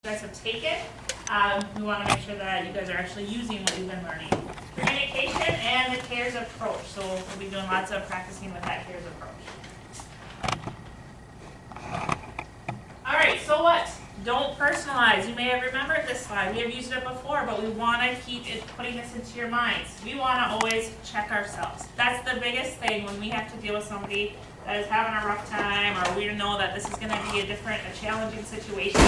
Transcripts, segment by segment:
you guys have taken. We want to make sure that you guys are actually using what you've been learning. Communication and the CARES approach. So we'll be doing lots of practicing with that CARES approach. All right, so what? Don't personalize. You may have remembered this slide. We have used it before, but we want to keep it, putting this into your minds. We want to always check ourselves. That's the biggest thing when we have to deal with somebody that is having a rough time, or we know that this is going to be a challenging situation.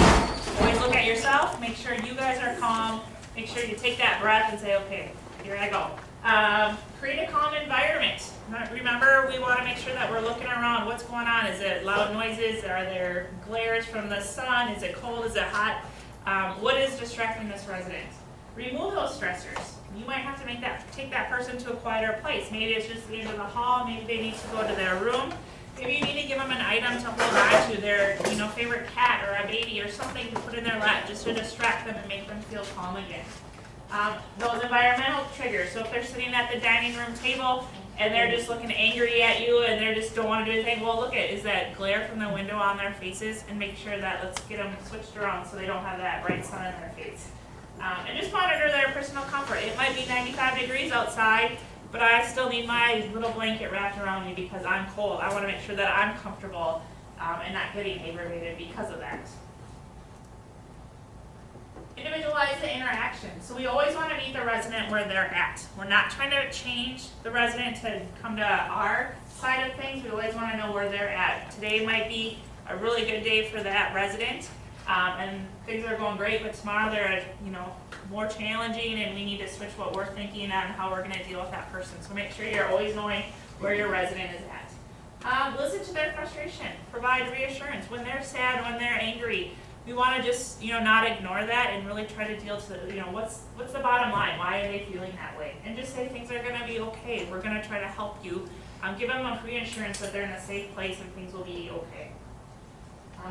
Always look at yourself. Make sure you guys are calm. Make sure you take that breath and say, okay, here I go. Create a calm environment. Remember, we want to make sure that we're looking around. What's going on? Is it loud noises? Are there glares from the sun? Is it cold? Is it hot? What is distracting this resident? Remove those stressors. You might have to take that person to a quieter place. Maybe it's just the end of the hall. Maybe they need to go to their room. Maybe you need to give them an item to hold on to, their favorite cat or a baby or something to put in their lap just to distract them and make them feel calm again. Those environmental triggers. So if they're sitting at the dining room table and they're just looking angry at you and they just don't want to do anything, well, look at, is that glare from the window on their faces? And make sure that, let's get them switched around so they don't have that bright sun in their face. And just monitor their personal comfort. It might be 95 degrees outside, but I still need my little blanket wrapped around me because I'm cold. I want to make sure that I'm comfortable and not getting aggravated because of that. Individualize the interaction. So we always want to meet the resident where they're at. We're not trying to change the resident to come to our side of things. We always want to know where they're at. Today might be a really good day for that resident, and things are going great, but tomorrow they're more challenging, and we need to switch what we're thinking on how we're going to deal with that person. So make sure you're always knowing where your resident is at. Listen to their frustration. Provide reassurance. When they're sad, when they're angry, we want to just not ignore that and really try to deal to what's the bottom line. Why are they feeling that way? And just say things are going to be okay. We're going to try to help you. Give them a reassurance that they're in a safe place and things will be okay.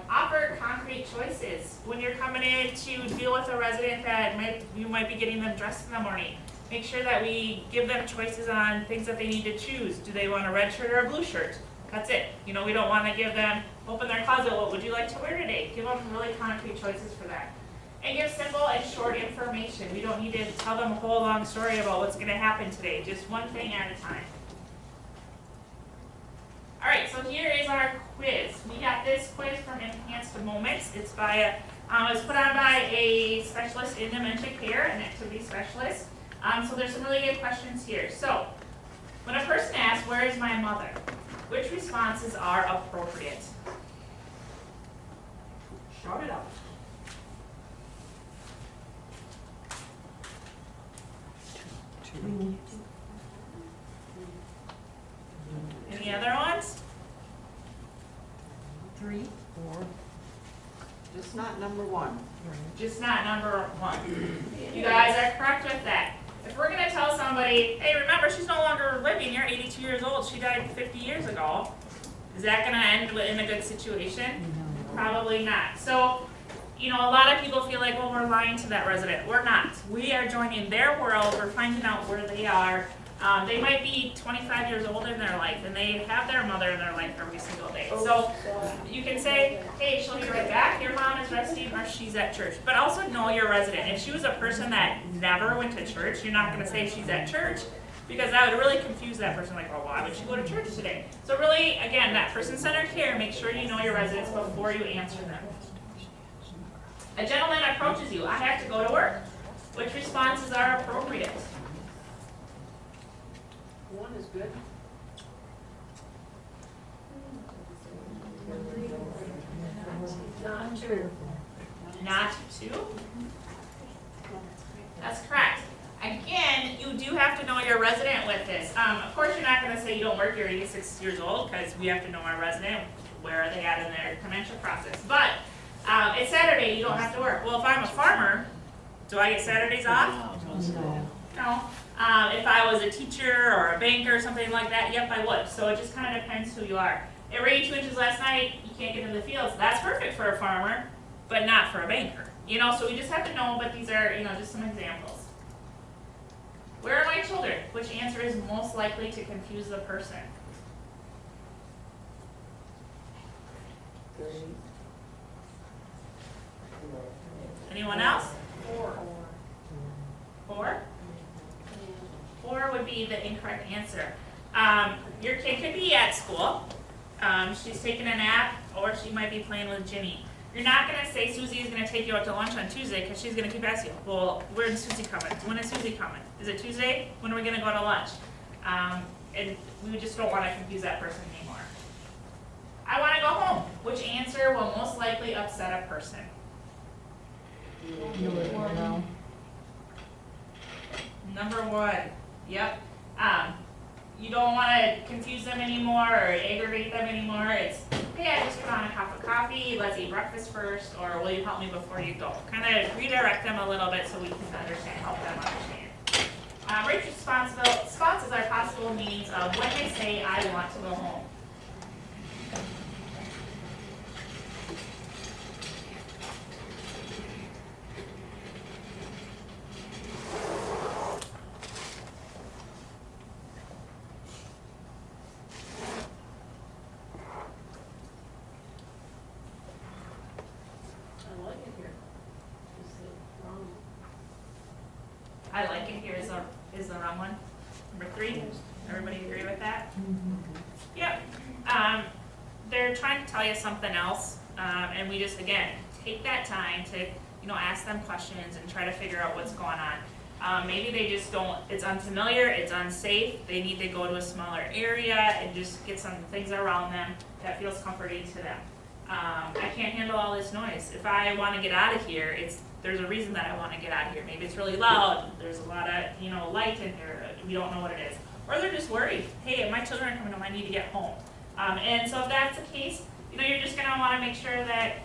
Offer concrete choices. When you're coming in to deal with a resident that you might be getting them dressed in the morning, make sure that we give them choices on things that they need to choose. Do they want a red shirt or a blue shirt? That's it. We don't want to give them, open their closet, what would you like to wear today? Give them really concrete choices for that. And give simple and short information. We don't need to tell them a whole long story about what's going to happen today. Just one thing at a time. All right, so here is our quiz. We got this quiz from Enhanced Moments. It's by it was put on by a specialist in dementia care, an activity specialist. So there's some really good questions here. So when a person asks, "Where is my mother?" which responses are appropriate? Shout it out. Any other ones? 3, 4. Just not number 1. Just not number 1. You guys are correct with that. If we're going to tell somebody, hey, remember, she's no longer living, you're 82 years old, she died 50 years ago, is that going to end in a good situation? No. Probably not. So, a lot of people feel like, well, we're lying to that resident. We're not. We are joining their world. We're finding out where they are. They might be 25 years old in their life, and they have their mother in their life every single day. So you can say, hey, she'll be right back. Your mom is resting, or she's at church. But also know your resident. If she was a person that never went to church, you're not going to say she's at church, because that would really confuse that person. Like, well, why would she go to church today? So really, again, that person-centered care, make sure you know your residents before you answer them. A gentleman approaches you. I have to go to work. Which responses are appropriate? 1 is good. Not 2. Not 2? That's correct. Again, you do have to know your resident with this. Of course, you're not going to say you don't work, you're 86 years old, because we have to know our resident, where are they at in their dementia process. But it's Saturday, you don't have to work. Well, if I'm a farmer, do I get Saturdays off? No. If I was a teacher or a banker or something like that, yep, I would. So it just kind of depends who you are. It rained 2 inches last night, you can't get in the fields. That's perfect for a farmer, but not for a banker. So we just have to know, but these are, just some examples. Where are my children? Which answer is most likely to confuse the person? 3. Anyone else? 4. 4? 4 would be the incorrect answer. Your kid could be at school. She's taking a nap, or she might be playing with Jimmy. You're not going to say Susie is going to take you out to lunch on Tuesday because she's going to keep asking you, well, where's Susie coming? When is Susie coming? Is it Tuesday? When are we going to go to lunch? And we just don't want to confuse that person anymore. I want to go home. Which answer will most likely upset a person? No. Number 1. Yep. You don't want to confuse them anymore or aggravate them anymore. It's, hey, I just put on a cup of coffee, let's eat breakfast first, or will you help me before you go? Kind of redirect them a little bit so we can understand, help them understand. Rich responses are possible means of when they say, I want to go home. I like it here is the wrong one. Number 3, everybody agree with that? Yep. They're trying to tell you something else, and we just, again, take that time to, ask them questions and try to figure out what's going on. Maybe they just don't, it's unfamiliar, it's unsafe, they need to go to a smaller area and just get some things around them that feels comforting to them. I can't handle all this noise. If I want to get out of here, there's a reason that I want to get out of here. Maybe it's really loud, there's a lot of, light in here, we don't know what it is. Or they're just worried, hey, my children are coming home, I need to get home. And so if that's the case, you're just going to want to make sure that,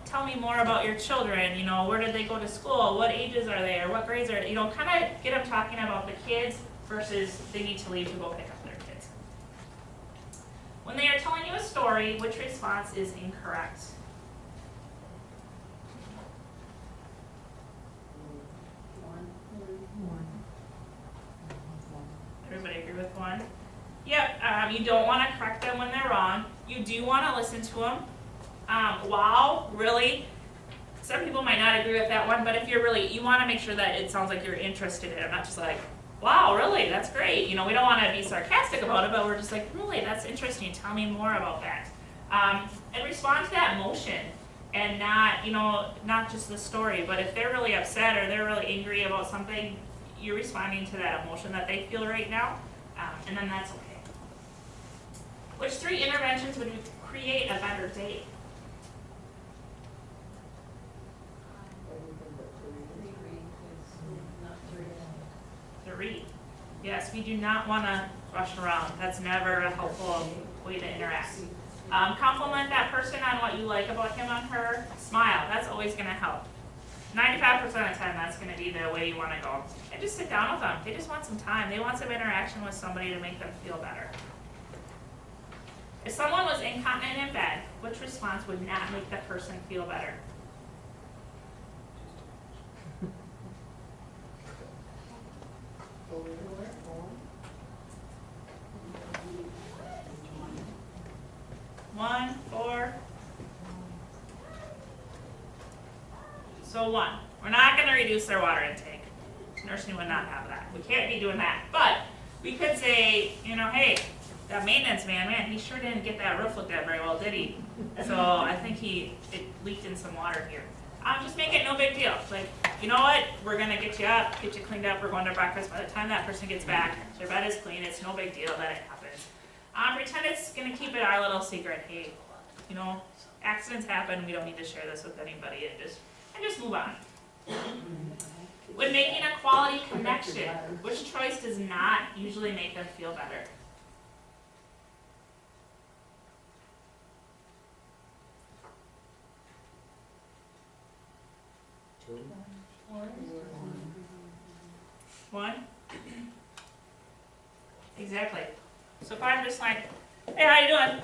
tell me more about your children, where did they go to school, what ages are they, or what grades are they, kind of get them talking about the kids versus they need to leave to go pick up their kids. When they are telling you a story, which response is incorrect? Everybody agree with 1? Yep, you don't want to correct them when they're wrong. You do want to listen to them. Wow, really? Some people might not agree with that one, but if you want to make sure that it sounds like you're interested in it, not just like, wow, really, that's great. We don't want to be sarcastic about it, but we're just like, really, that's interesting. Tell me more about that. And respond to that emotion and not just the story, but if they're really upset or they're really angry about something, you're responding to that emotion that they feel right now, and then that's okay. Which 3 interventions would create a better date? 3. Yes, we do not want to rush around. That's never a helpful way to interact. Compliment that person on what you like about him or her. Smile. That's always going to help. 95% of the time, that's going to be the way you want to go. And just sit down with them. They just want some time. They want some interaction with somebody to make them feel better. If someone was incontinent in bed, which response would not make that person feel better? One, 4. So 1. We're not going to reduce their water intake. Nursing would not have that. We can't be doing that. But we could say, hey, that maintenance man, he sure didn't get that roof looked at very well, did he? So I think it leaked in some water here. Just make it no big deal. Like, you know what? We're going to get you up, get you cleaned up, we're going to breakfast. By the time that person gets back, their bed is clean. It's no big deal that it happens. Pretend it's going to keep it our little secret. Hey, accidents happen. We don't need to share this with anybody. And just move on. When making a quality connection, which choice does not usually make them feel better? One? Exactly. So if I'm just like, hey, how you doing?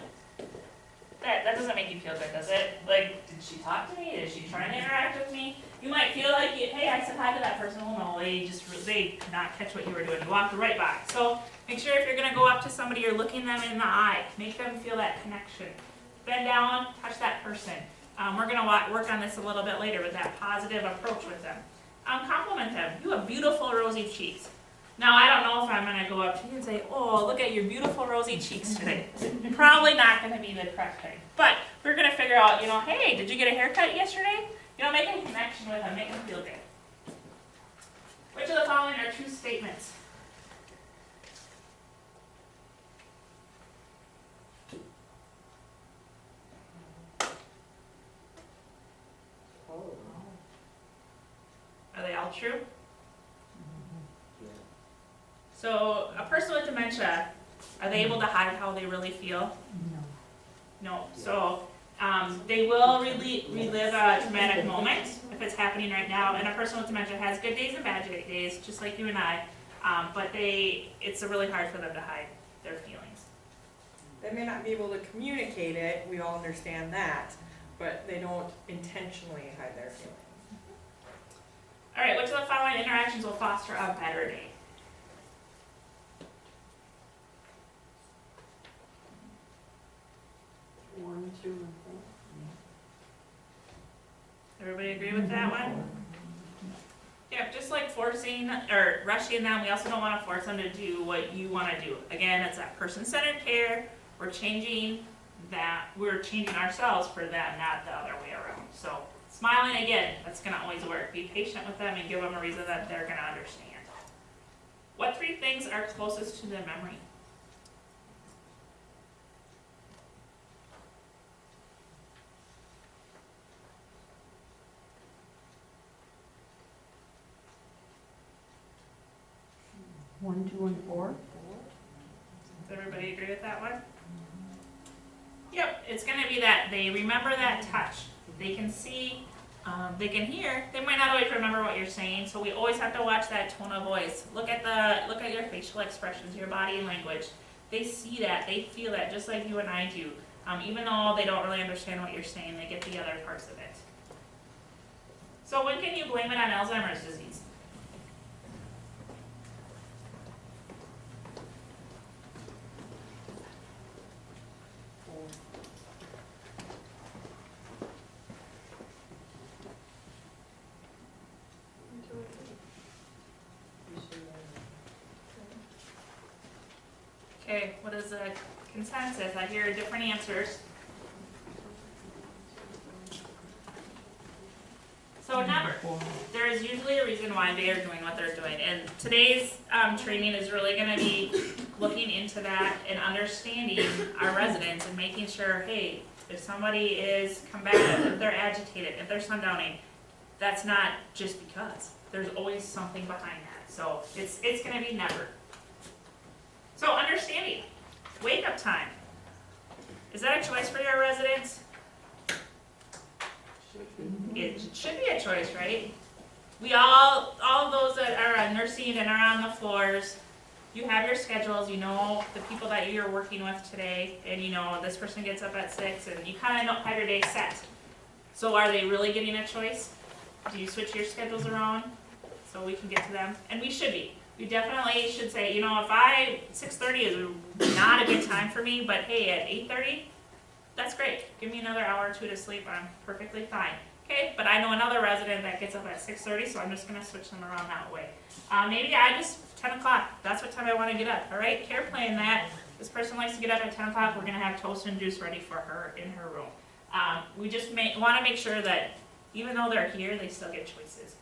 That doesn't make you feel good, does it? Like, did she talk to me? Is she trying to interact with me? You might feel like, hey, I said hi to that person. Well, no, they could not catch what you were doing. You walked right by. So make sure if you're going to go up to somebody, you're looking them in the eye. Make them feel that connection. Bend down, touch that person. We're gonna work on this a little bit later with that positive approach with them. Compliment them. You have beautiful rosy cheeks. Now, I don't know if I'm gonna go up to you and say, oh, look at your beautiful rosy cheeks today. Probably not gonna be the correct thing. But we're gonna figure out, hey, did you get a haircut yesterday? Make a connection with them, make them feel good. Which of the following are true statements? Are they all true? So, a person with dementia, are they able to hide how they really feel? No. So, they will relive a traumatic moment if it's happening right now, and a person with dementia has good days and bad days, just like you and I, but it's really hard for them to hide their feelings. They may not be able to communicate it, we all understand that, but they don't intentionally hide their feelings. All right, which of the following interactions will foster a better day? One, two, and four. Everybody agree with that one? Yeah, just like forcing or rushing them, we also don't want to force them to do what you want to do. Again, it's that person-centered care. We're changing ourselves for them, not the other way around. So smiling again, that's going to always work. Be patient with them and give them a reason that they're going to understand. What three things are closest to their memory? One, two, and four. Does everybody agree with that one? Yep, it's going to be that they remember that touch. They can see, they can hear. They might not always remember what you're saying, so we always have to watch that tone of voice. Look at your facial expressions, your body language. They see that, they feel that, just like you and I do. Even though they don't really understand what you're saying, they get the other parts of it. So when can you blame it on Alzheimer's disease? Okay, what is the consensus? I hear different answers. So never. There is usually a reason why they are doing what they're doing. And today's training is really going to be looking into that and understanding our residents and making sure, hey, if somebody is combative, if they're agitated, if they're sundowning, that's not just because. There's always something behind that. So it's going to be never. So understanding, wake up time. Is that a choice for your residents? It should be a choice, right? We all of those that are nursing and are on the floors, you have your schedules, you know the people that you're working with today, and you know this person gets up at 6, and you kind of have your day set. So are they really getting a choice? Do you switch your schedules around so we can get to them? And we should be. We definitely should say, if 6:30 is not a good time for me, but hey, at 8:30, that's great. Give me another hour or two to sleep, I'm perfectly fine. Okay, but I know another resident that gets up at 6:30, so I'm just gonna switch them around that way. Maybe I just, 10 o'clock, that's what time I wanna get up, all right? Care plan that. This person likes to get up at 10 o'clock, we're gonna have toast and juice ready for her in her room. We just wanna make sure that even though they're here, they still get choices.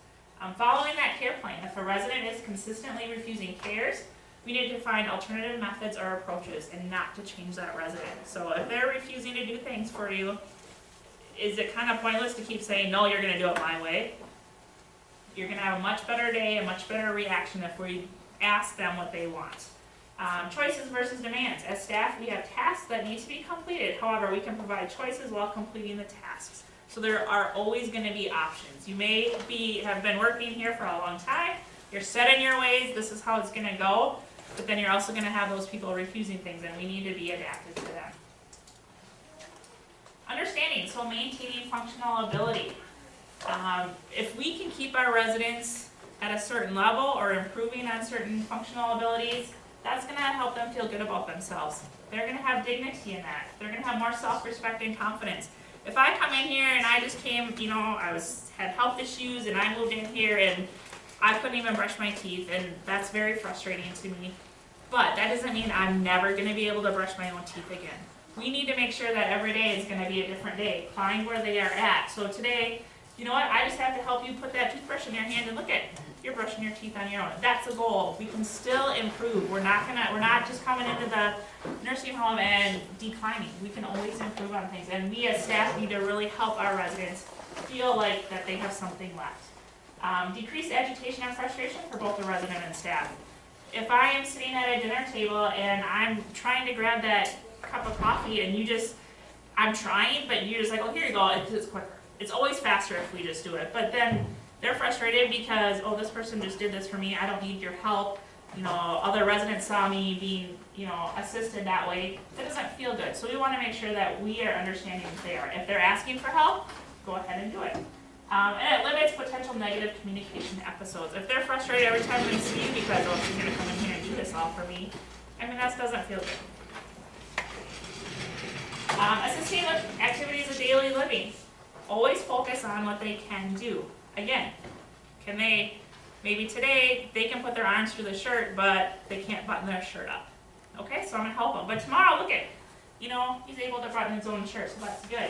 Following that care plan, if a resident is consistently refusing cares, we need to find alternative methods or approaches and not to change that resident. So if they're refusing to do things for you, is it kind of pointless to keep saying, no, you're going to do it my way? You're going to have a much better day, a much better reaction if we ask them what they want. Choices versus demands. As staff, we have tasks that need to be completed. However, we can provide choices while completing the tasks. So there are always going to be options. You may have been working here for a long time. You're set in your ways. This is how it's going to go. But then you're also going to have those people refusing things, and we need to be adapted to them. Understanding, so maintaining functional ability. If we can keep our residents at a certain level or improving on certain functional abilities, that's going to help them feel good about themselves. They're going to have dignity in that. They're going to have more self-respect and confidence. If I come in here and I just came, you know, had health issues and I moved in here and I couldn't even brush my teeth, and that's very frustrating to me. But that doesn't mean I'm never gonna be able to brush my own teeth again. We need to make sure that every day is gonna be a different day. Find where they are at. So today, you know what, I just have to help you put that toothbrush in your hand and look at, you're brushing your teeth on your own. That's the goal. We can still improve. We're not just coming into the nursing home and declining. We can always improve on things. And we as staff need to really help our residents feel like that they have something left. Decrease agitation and frustration for both the resident and staff. If I am sitting at a dinner table and I'm trying to grab that cup of coffee and I'm trying, but you're just like, oh, here you go, it's quicker. It's always faster if we just do it. But then they're frustrated because, oh, this person just did this for me, I don't need your help. You know, other residents saw me being, you know, assisted that way. That doesn't feel good. So we want to make sure that we are understanding what they are. If they're asking for help, go ahead and do it. And it limits potential negative communication episodes. If they're frustrated every time they see you because, oh, she's going to come in here and do this all for me, I mean, that doesn't feel good. Assisting with activities of daily living. Always focus on what they can do. Again, can they, maybe today, they can put their arms through the shirt, but they can't button their shirt up. Okay, so I'm gonna help them. But tomorrow, look at, you know, he's able to button his own shirt, so that's good.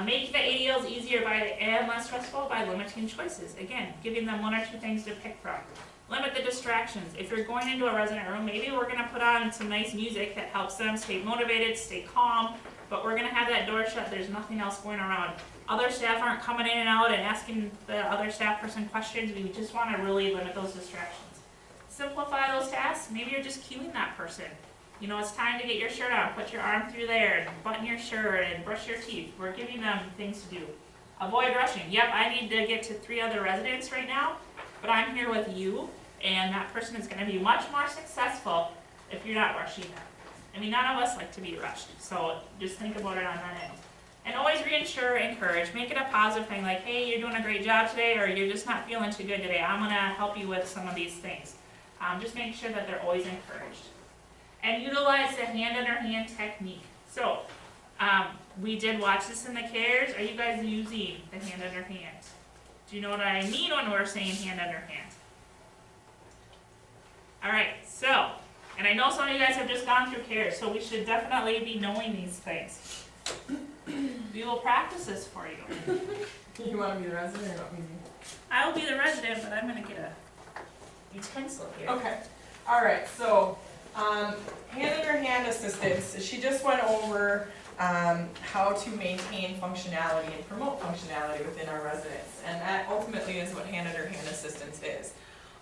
Make the ADLs easier and less stressful by limiting choices. Again, giving them one or two things to pick from. Limit the distractions. If you're going into a resident room, maybe we're gonna put on some nice music that helps them stay motivated, stay calm, but we're gonna have that door shut, there's nothing else going around. Other staff aren't coming in and out and asking the other staff person questions. We just want to really limit those distractions. Simplify those tasks. Maybe you're just cueing that person. You know, it's time to get your shirt on. Put your arm through there and button your shirt and brush your teeth. We're giving them things to do. Avoid rushing. Yep, I need to get to 3 other residents right now, but I'm here with you, and that person is going to be much more successful if you're not rushing them. I mean, none of us like to be rushed, so just think about it on that end. And always reassure, encourage, make it a positive thing, like, hey, you're doing a great job today, or you're just not feeling too good today. I'm gonna help you with some of these things. Just make sure that they're always encouraged. And utilize the hand under hand technique. So, we did watch this in the cares. Are you guys using the hand under hand? Do you know what I mean when we're saying hand under hand? All right, so, and I know some of you guys have just gone through cares, so we should definitely be knowing these things. We will practice this for you. You want to be the resident or you want me to be? I will be the resident, but I'm gonna get a utensil here. Okay, all right, so, hand under hand assistance, she just went over, how to maintain functionality and promote functionality within our residents, and that ultimately is what hand under hand assistance is.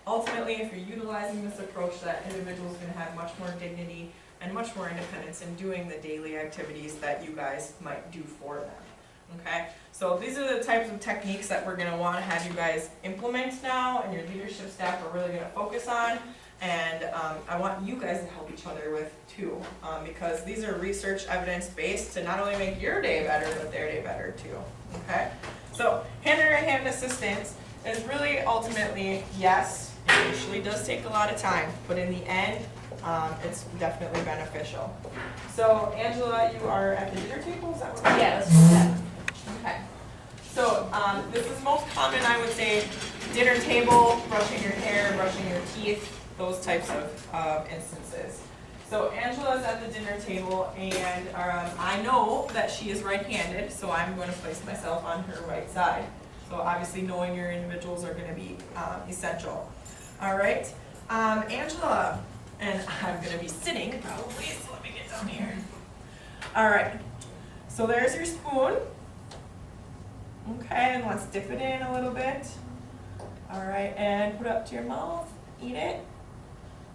Ultimately, if you're utilizing this approach, that individual is gonna have much more dignity and much more independence in doing the daily activities that you guys might do for them, okay? So these are the types of techniques that we're gonna wanna have you guys implement now, and your leadership staff are really gonna focus on, and I want you guys to help each other with too, because these are research evidence-based to not only make your day better, but their day better too, okay? So hand under hand assistance is really ultimately, yes, it usually does take a lot of time, but in the end, it's definitely beneficial. So Angela, you are at the dinner table, is that what? Yeah, let's do that. Okay. So this is most common, I would say, dinner table, brushing your hair, brushing your teeth, those types of instances. So Angela's at the dinner table, and I know that she is right-handed, so I'm going to place myself on her right side. So obviously knowing your individuals are going to be essential. All right, Angela. And I'm going to be sitting probably, so let me get down here. All right, so there's your spoon. Okay, and let's dip it in a little bit. All right, and put it up to your mouth, eat it.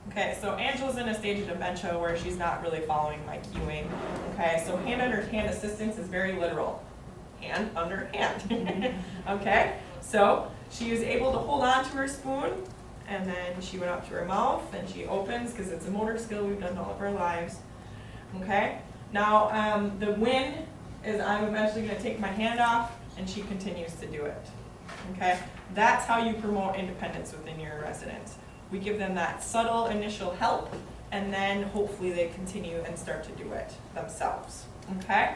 Okay, so Angela's in a stage of dementia where she's not really following my cueing. Okay, so hand under hand assistance is very literal. Hand under hand. Okay, so she was able to hold on to her spoon, and then she went up to her mouth and she opens, because it's a motor skill we've done all of our lives. Okay, now the win is I'm eventually going to take my hand off and she continues to do it. Okay, that's how you promote independence within your residents. We give them that subtle initial help, and then hopefully they continue and start to do it themselves. Okay,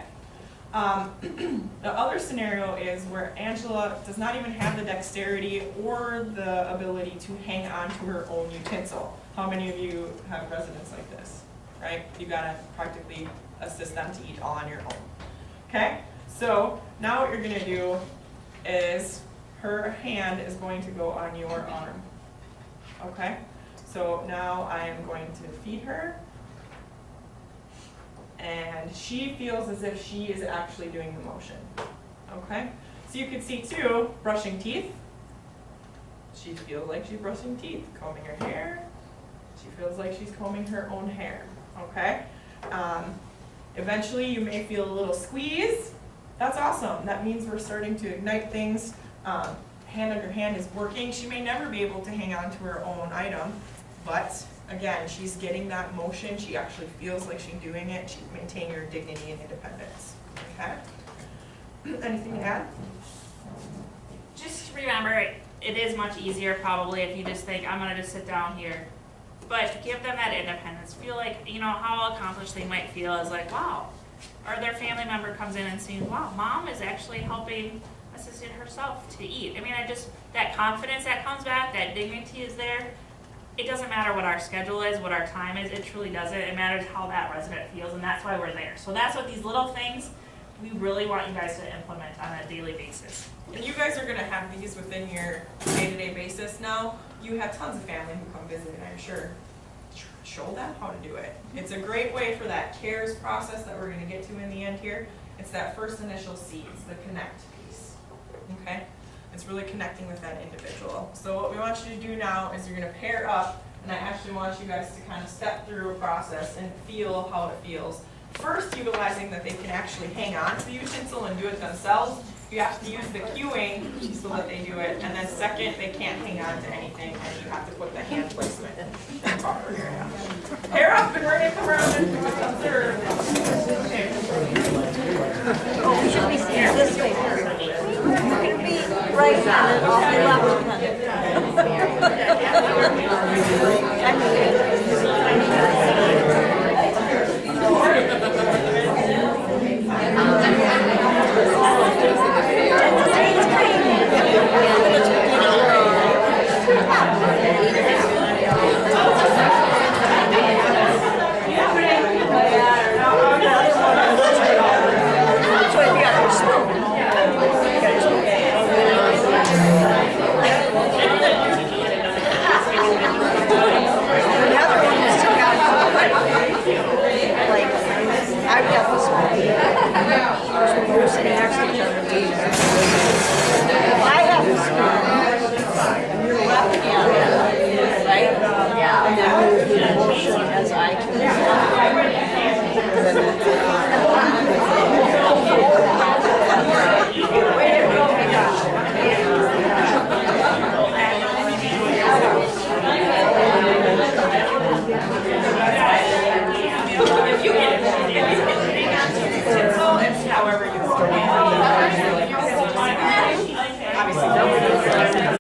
The other scenario is where Angela does not even have the dexterity or the ability to hang on to her own utensil. How many of you have residents like this, right? You gotta practically assist them to eat all on your own. Okay, so now what you're gonna do is her hand is going to go on your arm. Okay, so now I am going to feed her. And she feels as if she is actually doing the motion. Okay? So you can see too, brushing teeth. She feels like she's brushing teeth. Combing her hair. She feels like she's combing her own hair. Okay? Eventually you may feel a little squeeze. That's awesome. That means we're starting to ignite things. Hand under hand is working. She may never be able to hang on to her own item, but again, she's getting that motion. She actually feels like she's doing it. She's maintaining her dignity and independence. Okay? Anything to add? Just remember, it is much easier probably if you just think, I'm gonna just sit down here. But give them that independence. Feel like, you know, how accomplished they might feel is like, wow. Or their family member comes in and sees, wow, mom is actually helping assisting herself to eat. I mean, that confidence that comes back, that dignity is there. It doesn't matter what our schedule is, what our time is, it truly doesn't. It matters how that resident feels, and that's why we're there. So that's what these little things we really want you guys to implement on a daily basis. And you guys are going to have these within your day-to-day basis now. You have tons of family who come visit, and I'm sure show them how to do it. It's a great way for that CARES process that we're going to get to in the end here. It's that first initial seeds, the connect piece. Okay? It's really connecting with that individual. So what we want you to do now is you're going to pair up, and I actually want you guys to kind of step through a process and feel how it feels. First, utilizing that they can actually hang on to the utensil and do it themselves. You have to use the cueing so that they do it. And then second, they can't hang on to anything, and you have to put the hand placement in the proper area. Pair up, and we're going to come around and do a third. Oh, we should be seeing this way first. You can be right on it, all the left.